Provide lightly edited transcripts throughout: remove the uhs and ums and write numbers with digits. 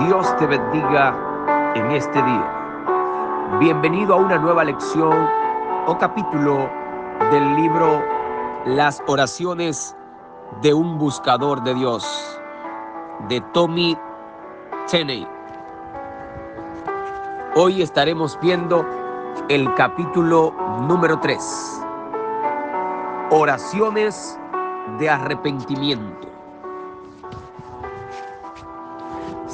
Dios te bendiga en este día. Bienvenido a una nueva lección o capítulo del libro Las oraciones de un buscador de Dios, de Tommy Tenney. Hoy estaremos viendo el capítulo número 3, oraciones de arrepentimiento.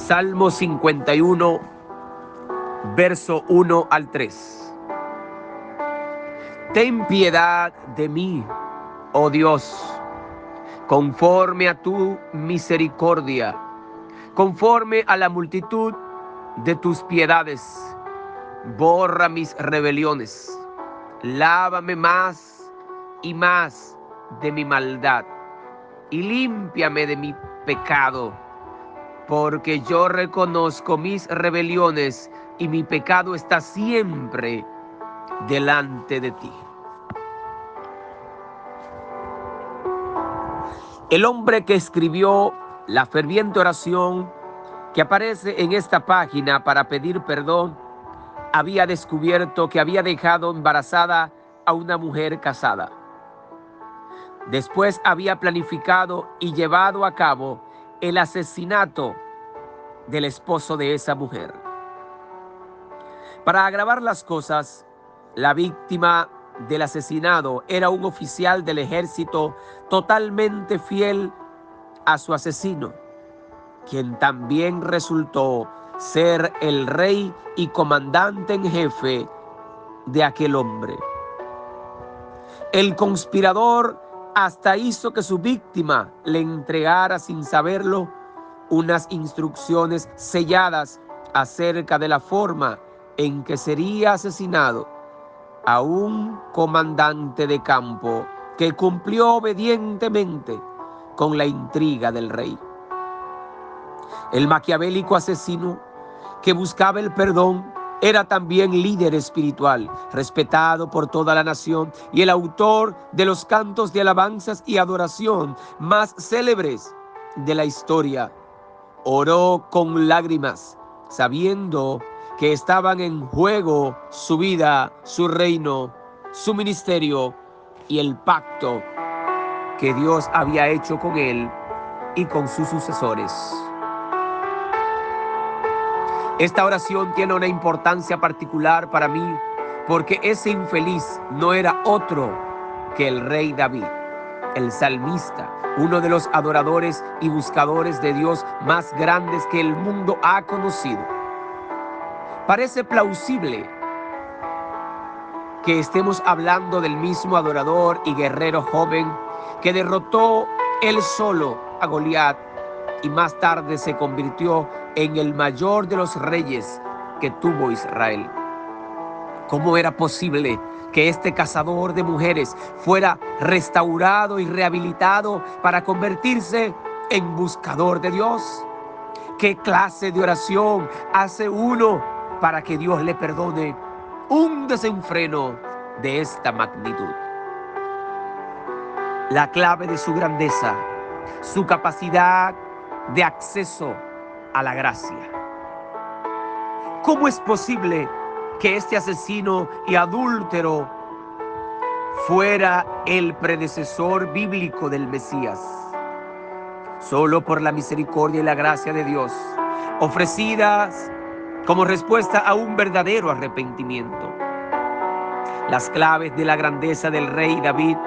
Salmo 51, verso 1 al 3. Ten piedad de mí, oh Dios, conforme a tu misericordia, conforme a la multitud de tus piedades. Borra mis rebeliones, lávame más y más de mi maldad, y límpiame de mi pecado, porque yo reconozco mis rebeliones y mi pecado está siempre delante de ti. El hombre que escribió la ferviente oración que aparece en esta página para pedir perdón había descubierto que había dejado embarazada a una mujer casada. Después había planificado y llevado a cabo el asesinato del esposo de esa mujer. Para agravar las cosas, la víctima del asesinado era un oficial del ejército totalmente fiel a su asesino, quien también resultó ser el rey y comandante en jefe de aquel hombre. El conspirador hasta hizo que su víctima le entregara sin saberlo unas instrucciones selladas acerca de la forma en que sería asesinado a un comandante de campo que cumplió obedientemente con la intriga del rey. El maquiavélico asesino que buscaba el perdón era también líder espiritual, respetado por toda la nación y el autor de los cantos de alabanzas y adoración más célebres de la historia. Oró con lágrimas, sabiendo que estaban en juego su vida, su reino, su ministerio y el pacto que Dios había hecho con él y con sus sucesores. Esta oración tiene una importancia particular para mí porque ese infeliz no era otro que el rey David, el salmista, uno de los adoradores y buscadores de Dios más grandes que el mundo ha conocido. Parece plausible que estemos hablando del mismo adorador y guerrero joven que derrotó él solo a Goliat y más tarde se convirtió en el mayor de los reyes que tuvo Israel. ¿Cómo era posible que este cazador de mujeres fuera restaurado y rehabilitado para convertirse en buscador de Dios? ¿Qué clase de oración hace uno para que Dios le perdone un desenfreno de esta magnitud? La clave de su grandeza, su capacidad de acceso a la gracia. ¿Cómo es posible que este asesino y adúltero fuera el predecesor bíblico del Mesías? Solo por la misericordia y la gracia de Dios, ofrecidas como respuesta a un verdadero arrepentimiento. Las claves de la grandeza del rey David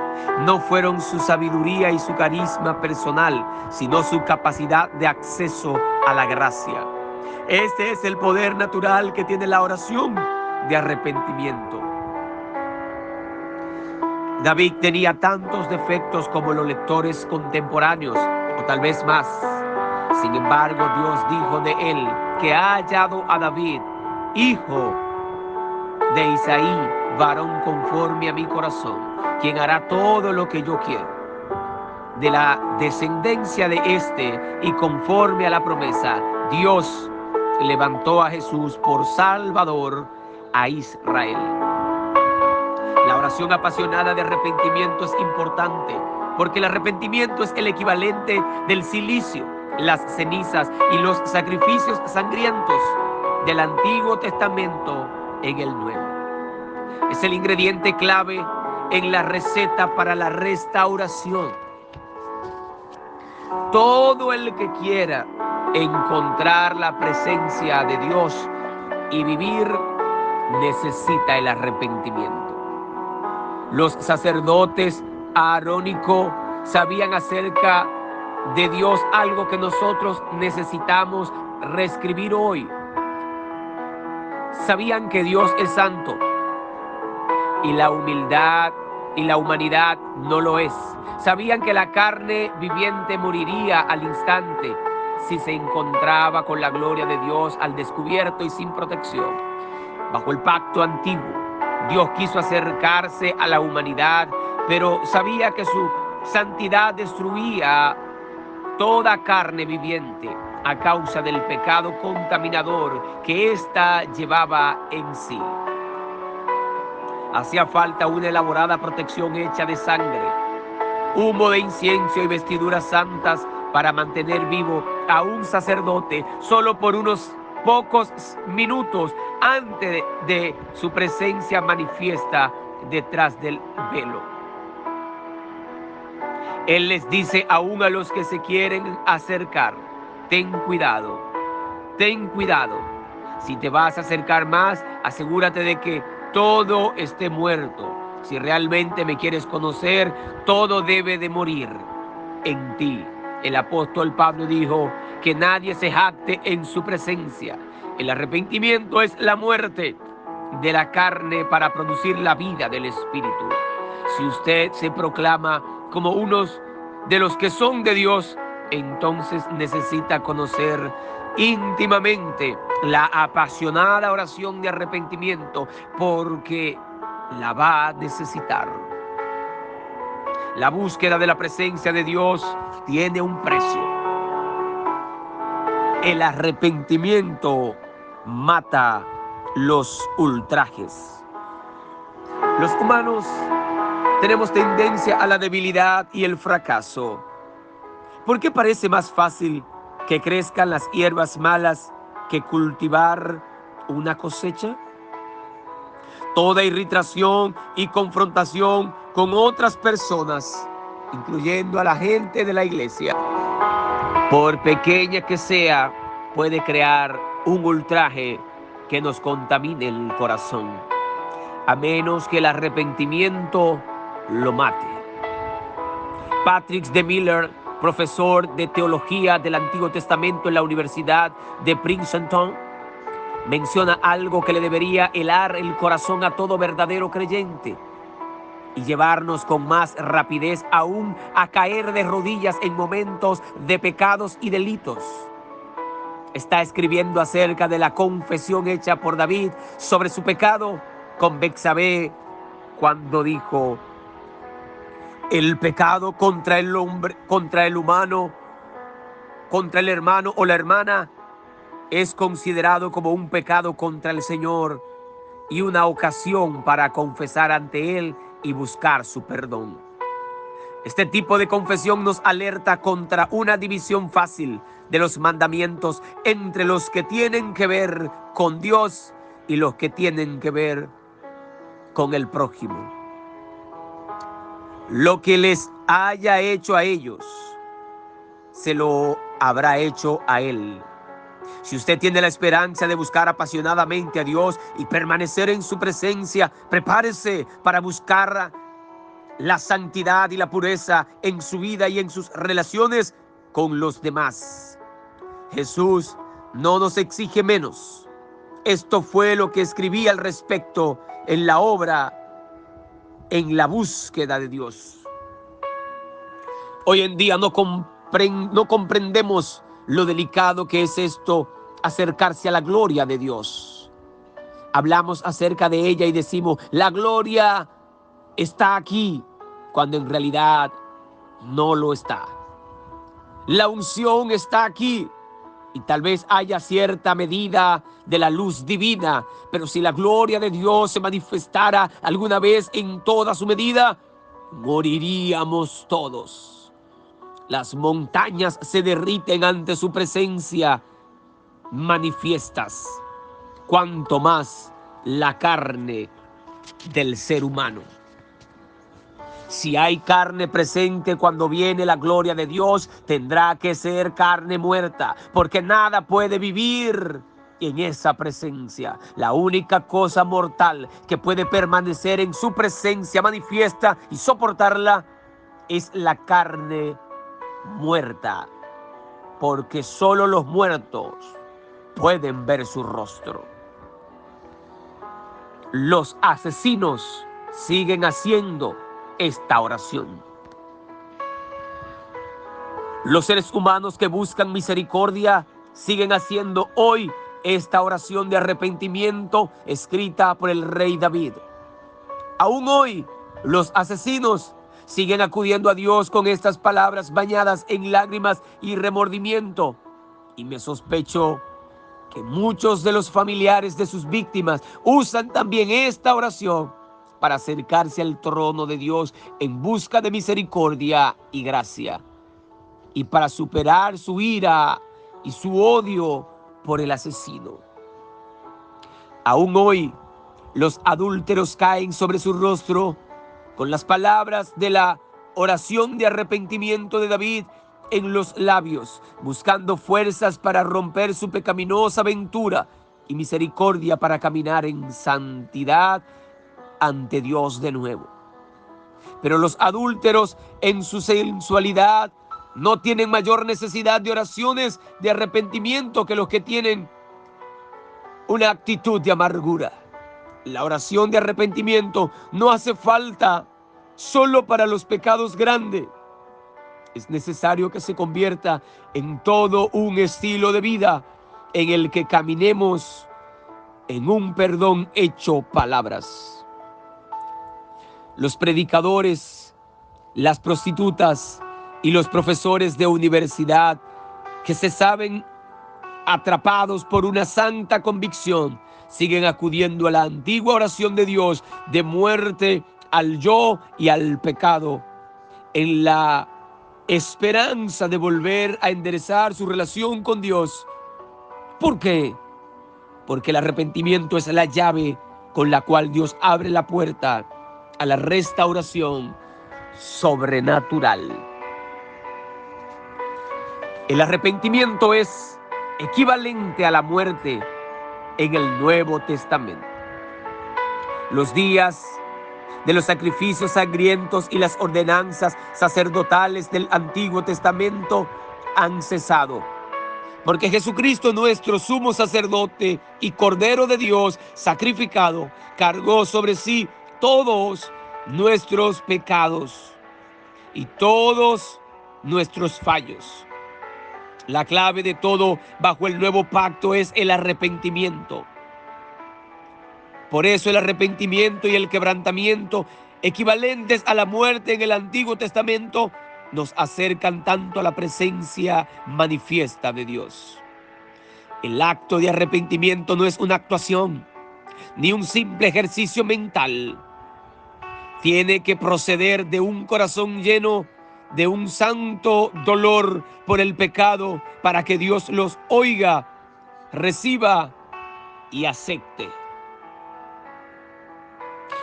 no fueron su sabiduría y su carisma personal, sino su capacidad de acceso a la gracia. Este es el poder natural que tiene la oración de arrepentimiento. David tenía tantos defectos como los lectores contemporáneos, o tal vez más. Sin embargo, Dios dijo de él que ha hallado a David, hijo de Isaí, varón conforme a mi corazón, quien hará todo lo que yo quiero. De la descendencia de este y conforme a la promesa, Dios levantó a Jesús por Salvador a Israel. La oración apasionada de arrepentimiento es importante porque el arrepentimiento es el equivalente del silicio las cenizas y los sacrificios sangrientos del Antiguo Testamento en el Nuevo. Es el ingrediente clave en la receta para la restauración. Todo el que quiera encontrar la presencia de Dios y vivir necesita el arrepentimiento. Los sacerdotes arónicos sabían acerca de Dios algo que nosotros necesitamos reescribir hoy. Sabían que Dios es santo y la humildad y la humanidad no lo es. Sabían que la carne viviente moriría al instante si se encontraba con la gloria de Dios al descubierto y sin protección. Bajo el pacto antiguo, Dios quiso acercarse a la humanidad, pero sabía que su santidad destruía toda carne viviente a causa del pecado contaminador que ésta llevaba en sí. Hacía falta una elaborada protección hecha de sangre, humo de incienso y vestiduras santas para mantener vivo a un sacerdote solo por unos pocos minutos antes de su presencia manifiesta detrás del velo. Él les dice aún a los que se quieren acercar: ten cuidado, ten cuidado. Si te vas a acercar más, asegúrate de que todo esté muerto. Si realmente me quieres conocer, todo debe de morir en ti. El apóstol Pablo dijo que nadie se jacte en su presencia. El arrepentimiento es la muerte de la carne para producir la vida del espíritu. Si usted se proclama como unos de los que son de Dios, entonces necesita conocer íntimamente la apasionada oración de arrepentimiento, porque la va a necesitar. La búsqueda de la presencia de Dios tiene un precio. El arrepentimiento mata los ultrajes. Los humanos tenemos tendencia a la debilidad y el fracaso. ¿Por qué parece más fácil que crezcan las hierbas malas que cultivar una cosecha? Toda irritación y confrontación con otras personas, incluyendo a la gente de la iglesia, por pequeña que sea, puede crear un ultraje que nos contamine el corazón, a menos que el arrepentimiento lo mate. Patrick D. Miller, profesor de teología del Antiguo Testamento en la Universidad de Princeton, menciona algo que le debería helar el corazón a todo verdadero creyente y llevarnos con más rapidez aún a caer de rodillas en momentos de pecados y delitos. Está escribiendo acerca de la confesión hecha por David sobre su pecado con Betsabé, cuando dijo: el pecado contra el hombre, contra el humano, contra el hermano o la hermana, es considerado como un pecado contra el Señor y una ocasión para confesar ante Él y buscar su perdón. Este tipo de confesión nos alerta contra una división fácil de los mandamientos entre los que tienen que ver con Dios y los que tienen que ver con el prójimo. Lo que les haya hecho a ellos, se lo habrá hecho a Él. Si usted tiene la esperanza de buscar apasionadamente a Dios y permanecer en su presencia, prepárese para buscar la santidad y la pureza en su vida y en sus relaciones con los demás. Jesús no nos exige menos. Esto fue lo que escribí al respecto en la obra En la búsqueda de Dios. Hoy en día no comprendemos lo delicado que es esto, acercarse a la gloria de Dios. Hablamos acerca de ella y decimos: la gloria está aquí, cuando en realidad no lo está. La unción está aquí y tal vez haya cierta medida de la luz divina, pero si la gloria de Dios se manifestara alguna vez en toda su medida, moriríamos todos. Las montañas se derriten ante su presencia manifiestas, cuanto más la carne del ser humano. Si hay carne presente cuando viene la gloria de Dios, tendrá que ser carne muerta, porque nada puede vivir en esa presencia. La única cosa mortal que puede permanecer en su presencia manifiesta y soportarla es la carne muerta, porque solo los muertos pueden ver su rostro. Los asesinos siguen haciendo esta oración. Los seres humanos que buscan misericordia siguen haciendo hoy esta oración de arrepentimiento escrita por el rey David. Aún hoy, los asesinos siguen acudiendo a Dios con estas palabras bañadas en lágrimas y remordimiento. Y me sospecho que muchos de los familiares de sus víctimas usan también esta oración para acercarse al trono de Dios en busca de misericordia y gracia, y para superar su ira y su odio por el asesino. Aún hoy, los adúlteros caen sobre su rostro con las palabras de la oración de arrepentimiento de David en los labios, buscando fuerzas para romper su pecaminosa aventura y misericordia para caminar en santidad ante Dios de nuevo. Pero los adúlteros en su sensualidad no tienen mayor necesidad de oraciones de arrepentimiento que los que tienen una actitud de amargura. La oración de arrepentimiento no hace falta solo para los pecados grandes. Es necesario que se convierta en todo un estilo de vida en el que caminemos en un perdón hecho palabras. Los predicadores, las prostitutas y los profesores de universidad que se saben atrapados por una santa convicción siguen acudiendo a la antigua oración de Dios de muerte al yo y al pecado, en la esperanza de volver a enderezar su relación con Dios. ¿Por qué? Porque el arrepentimiento es la llave con la cual Dios abre la puerta a la restauración sobrenatural. El arrepentimiento es equivalente a la muerte en el Nuevo Testamento. Los días de los sacrificios sangrientos y las ordenanzas sacerdotales del Antiguo Testamento han cesado, porque Jesucristo, nuestro sumo sacerdote y Cordero de Dios sacrificado, cargó sobre sí todos nuestros pecados y todos nuestros fallos. La clave de todo bajo el nuevo pacto es el arrepentimiento. Por eso el arrepentimiento y el quebrantamiento, equivalentes a la muerte en el Antiguo Testamento, nos acercan tanto a la presencia manifiesta de Dios. El acto de arrepentimiento no es una actuación, ni un simple ejercicio mental. Tiene que proceder de un corazón lleno de un santo dolor por el pecado para que Dios los oiga, reciba y acepte.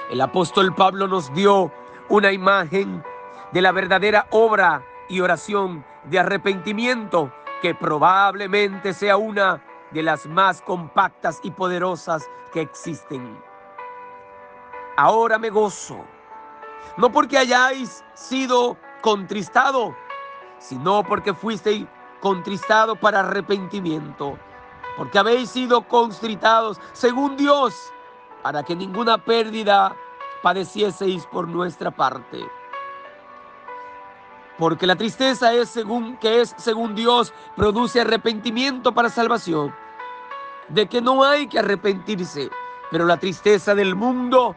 El apóstol Pablo nos dio una imagen de la verdadera obra y oración de arrepentimiento, que probablemente sea una de las más compactas y poderosas que existen. Ahora me gozo, no porque hayáis sido contristado, sino porque fuisteis contristado para arrepentimiento, porque habéis sido contritados según Dios, para que ninguna pérdida padecieseis por nuestra parte. Porque la tristeza según Dios, produce arrepentimiento para salvación, de que no hay que arrepentirse, pero la tristeza del mundo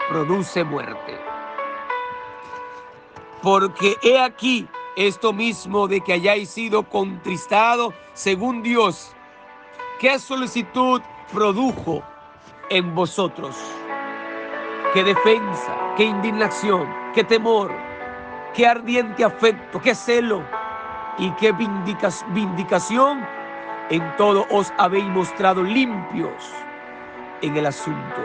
produce muerte. Porque he aquí esto mismo de que hayáis sido contristado según Dios, ¿qué solicitud produjo en vosotros? ¿Qué defensa? ¿Qué indignación? ¿Qué temor? qué ardiente afecto, qué celo y qué vindicación. En todo os habéis mostrado limpios en el asunto.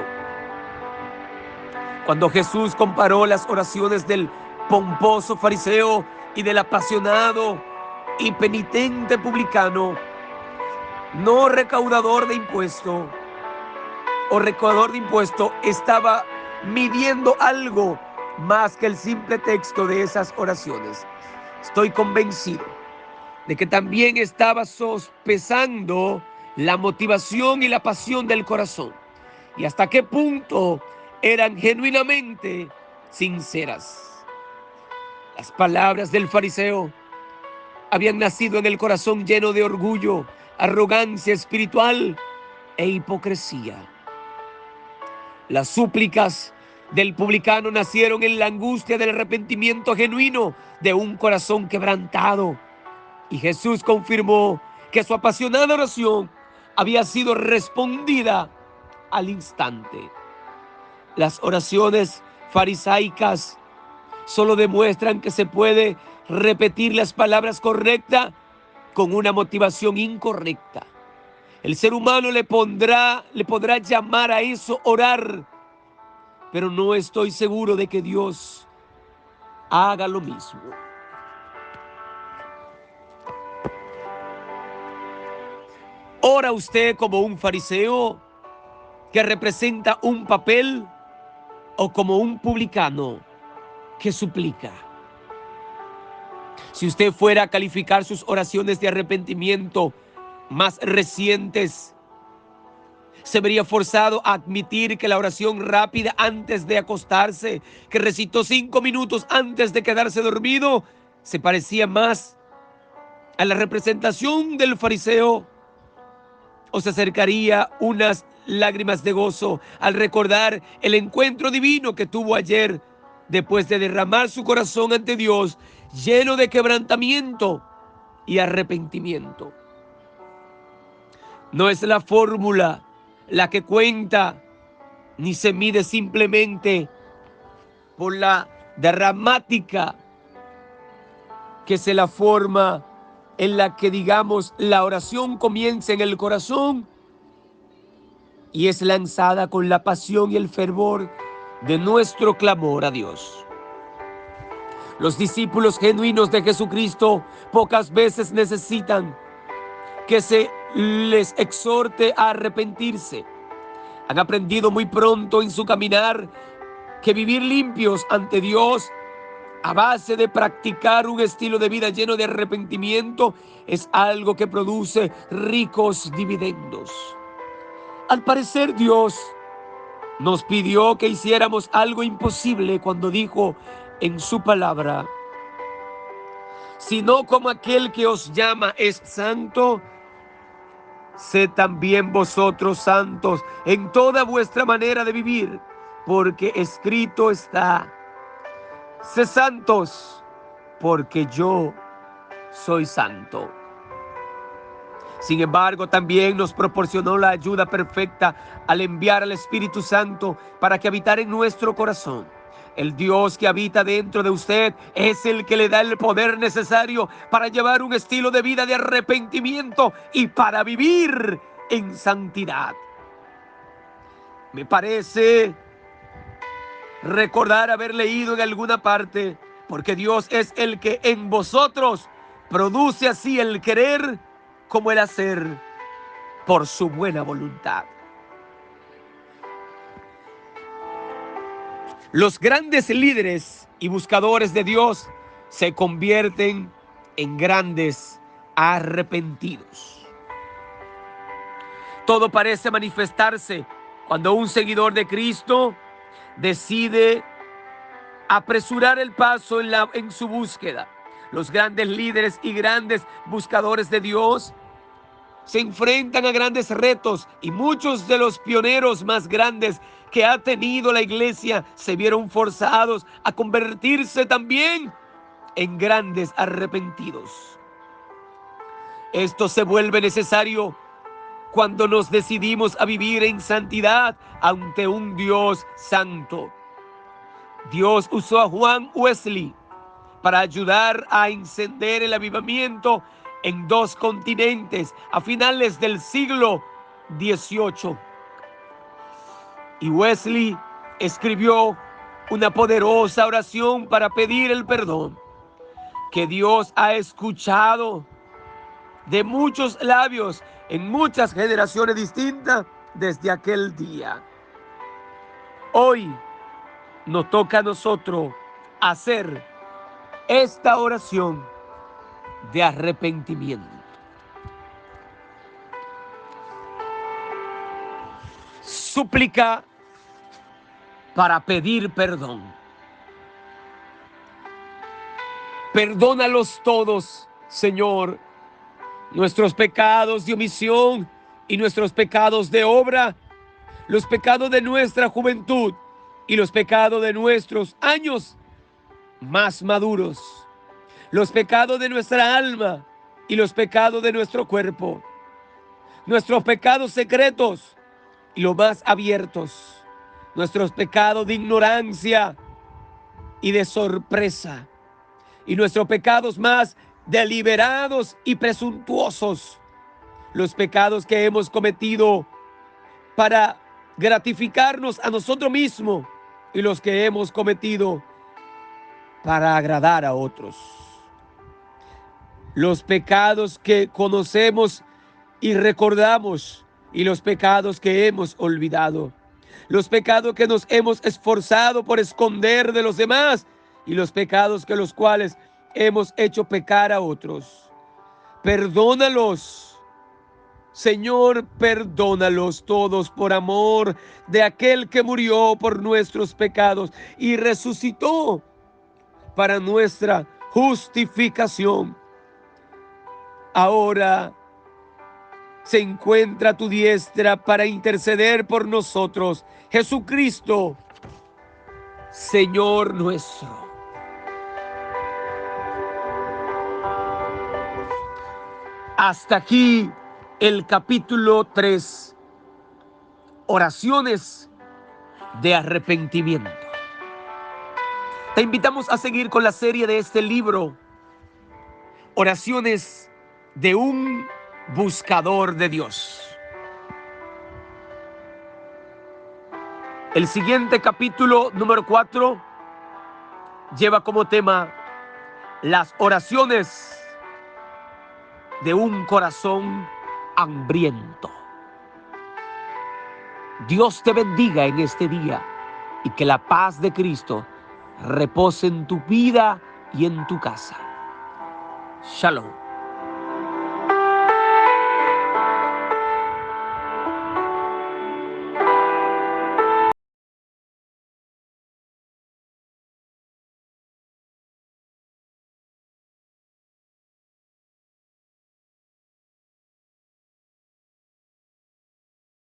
Cuando Jesús comparó las oraciones del pomposo fariseo y del apasionado y penitente publicano, no recaudador de impuesto o recaudador de impuesto, estaba midiendo algo más que el simple texto de esas oraciones. Estoy convencido de que también estaba sospesando la motivación y la pasión del corazón y hasta qué punto eran genuinamente sinceras. Las palabras del fariseo habían nacido en el corazón lleno de orgullo, arrogancia espiritual e hipocresía. Las súplicas del publicano nacieron en la angustia del arrepentimiento genuino de un corazón quebrantado. Y Jesús confirmó que su apasionada oración había sido respondida al instante. Las oraciones farisaicas solo demuestran que se puede repetir las palabras correctas con una motivación incorrecta. El ser humano le podrá llamar a eso orar, pero no estoy seguro de que Dios haga lo mismo. ¿Ora usted como un fariseo que representa un papel o como un publicano que suplica? Si usted fuera a calificar sus oraciones de arrepentimiento más recientes, se vería forzado a admitir que la oración rápida antes de acostarse, que recitó 5 minutos antes de quedarse dormido, se parecía más a la representación del fariseo, o se acercaría unas lágrimas de gozo al recordar el encuentro divino que tuvo ayer después de derramar su corazón ante Dios lleno de quebrantamiento y arrepentimiento. No es la fórmula la que cuenta, ni se mide simplemente por la dramática que se la forma en la que, digamos, la oración comienza en el corazón y es lanzada con la pasión y el fervor de nuestro clamor a Dios. Los discípulos genuinos de Jesucristo pocas veces necesitan que se les exhorte a arrepentirse. Han aprendido muy pronto en su caminar que vivir limpios ante Dios a base de practicar un estilo de vida lleno de arrepentimiento es algo que produce ricos dividendos. Al parecer, Dios nos pidió que hiciéramos algo imposible cuando dijo en su palabra: si no como aquel que os llama es santo, sed también vosotros santos en toda vuestra manera de vivir, porque escrito está: sed santos, porque yo soy santo. Sin embargo, también nos proporcionó la ayuda perfecta al enviar al Espíritu Santo para que habitara en nuestro corazón. El Dios que habita dentro de usted es el que le da el poder necesario para llevar un estilo de vida de arrepentimiento y para vivir en santidad. Me parece recordar haber leído en alguna parte, porque Dios es el que en vosotros produce así el querer como el hacer por su buena voluntad. Los grandes líderes y buscadores de Dios se convierten en grandes arrepentidos. Todo parece manifestarse cuando un seguidor de Cristo decide apresurar el paso en su búsqueda. Los grandes líderes y grandes buscadores de Dios se enfrentan a grandes retos y muchos de los pioneros más grandes que ha tenido la iglesia se vieron forzados a convertirse también en grandes arrepentidos. Esto se vuelve necesario cuando nos decidimos a vivir en santidad ante un Dios santo. Dios usó a Juan Wesley para ayudar a encender el avivamiento en 2 continentes a finales del siglo XVIII. Y Wesley escribió una poderosa oración para pedir el perdón que Dios ha escuchado de muchos labios en muchas generaciones distintas desde aquel día. Hoy nos toca a nosotros hacer esta oración de arrepentimiento. Súplica para pedir perdón. Perdónalos todos, Señor, nuestros pecados de omisión y nuestros pecados de obra, los pecados de nuestra juventud y los pecados de nuestros años más maduros, los pecados de nuestra alma y los pecados de nuestro cuerpo, nuestros pecados secretos y los más abiertos, nuestros pecados de ignorancia y de sorpresa, y nuestros pecados más deliberados y presuntuosos, los pecados que hemos cometido para gratificarnos a nosotros mismos y los que hemos cometido para agradar a otros. Los pecados que conocemos y recordamos y los pecados que hemos olvidado. Los pecados que nos hemos esforzado por esconder de los demás y los pecados que los cuales hemos hecho pecar a otros. Perdónalos, Señor, perdónalos todos por amor de aquel que murió por nuestros pecados y resucitó para nuestra justificación. Ahora se encuentra a tu diestra para interceder por nosotros. Jesucristo, Señor nuestro. Hasta aquí el capítulo 3, oraciones de arrepentimiento. Te invitamos a seguir con la serie de este libro, Oraciones de un buscador de Dios. El siguiente capítulo, número 4, lleva como tema las oraciones de un corazón hambriento. Dios te bendiga en este día y que la paz de Cristo repose en tu vida y en tu casa. Shalom.